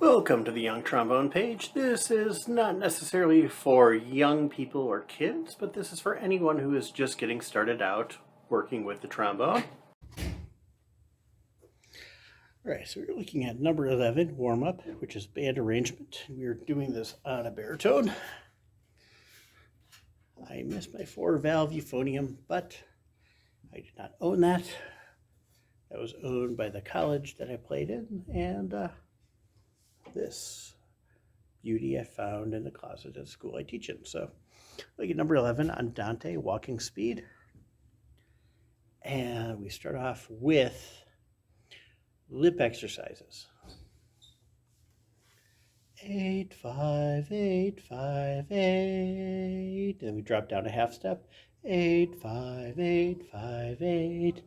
Welcome to the Young Trombone page. This is not necessarily for young people or kids, but this is for anyone who is just getting started out working with the trombone. Alright, so we're looking at number 11, warm-up, which is band arrangement. We're doing this on a baritone. I missed my 4-valve euphonium, but I did not own that. That was owned by the college that I played in, and this beauty I found in the closet at the school I teach in. So look at number 11, Andante, walking speed. And we start off with lip exercises. 8, 5, 8, 5, 8. Then we drop down a half step. 8, 5, 8, 5, 8.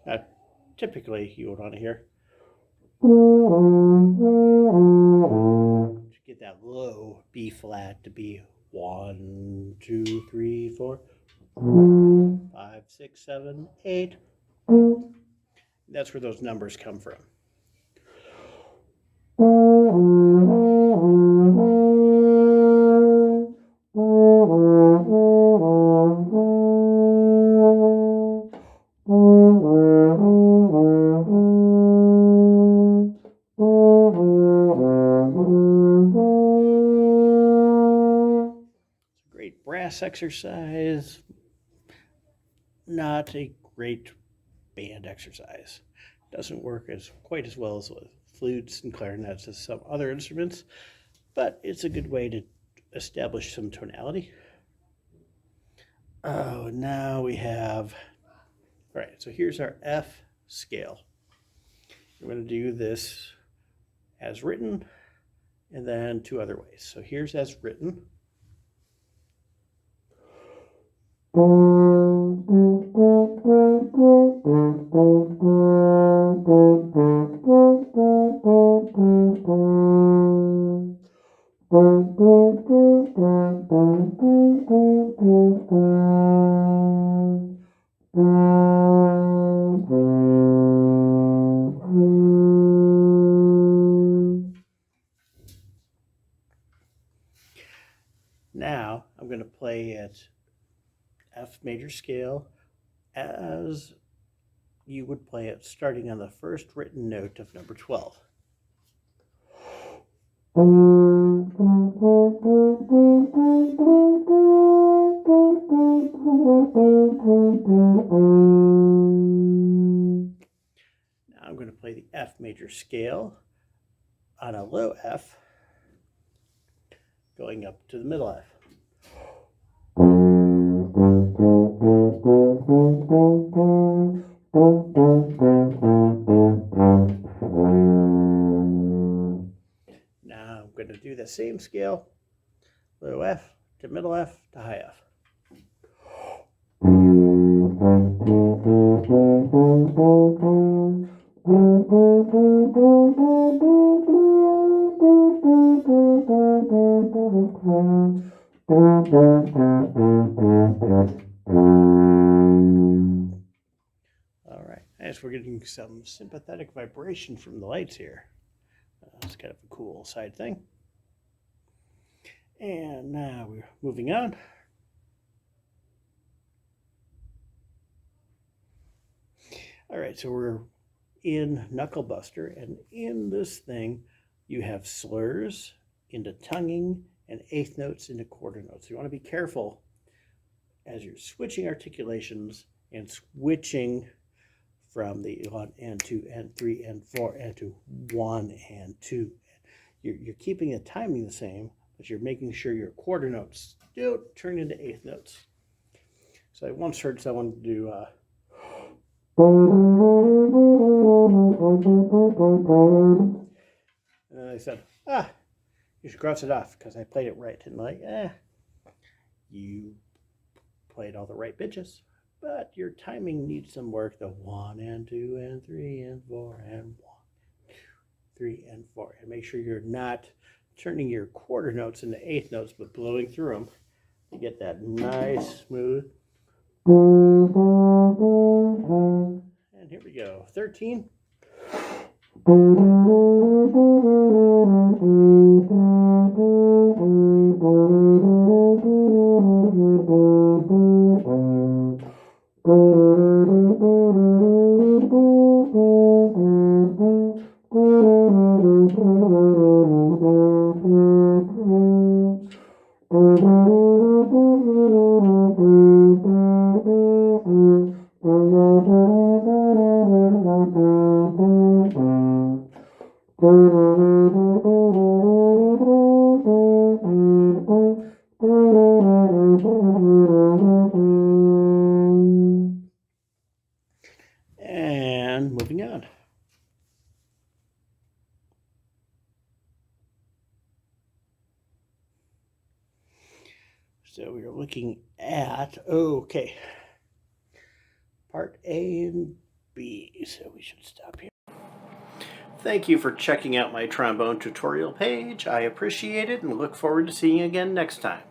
Now, typically you would want to hear to get that low B flat to be 1, 2, 3, 4, 5, 6, 7, 8. That's where those numbers come from. Great brass exercise, not a great band exercise. Doesn't work quite as well as with flutes and clarinets as some other instruments, but it's a good way to establish some tonality. Oh, now we have, all right, so here's our F scale. We're going to do this as written and then two other ways. So here's as written. Now I'm going to play it F major scale as you would play it starting on the first written note of number 12. Now I'm going to play the F major scale on a low F, going up to the middle F. Now I'm going to do the same scale, low F to middle F to high F. All right, as we're getting some sympathetic vibration from the lights here. It's kind of a cool side thing. And now we're moving on. All right, so we're in Knucklebuster, and in this thing you have slurs into tonguing and eighth notes into quarter notes. You want to be careful as you're switching articulations and switching from the 1 and 2 and 3 and 4 and to 1 and 2. You're keeping the timing the same, but you're making sure your quarter notes don't turn into eighth notes. So I once heard someone do and then they said, you should cross it off because I played it right. And I'm like, you played all the right pitches, but your timing needs some work. The 1 and 2 and 3 and 4 and 1, 2, 3 and 4. And make sure you're not turning your quarter notes into eighth notes, but blowing through them to get that nice smooth. And here we go. 13. And moving on. So we are looking at, okay, part A and B. So we should stop here. Thank you for checking out my trombone tutorial page. I appreciate it and look forward to seeing you again next time.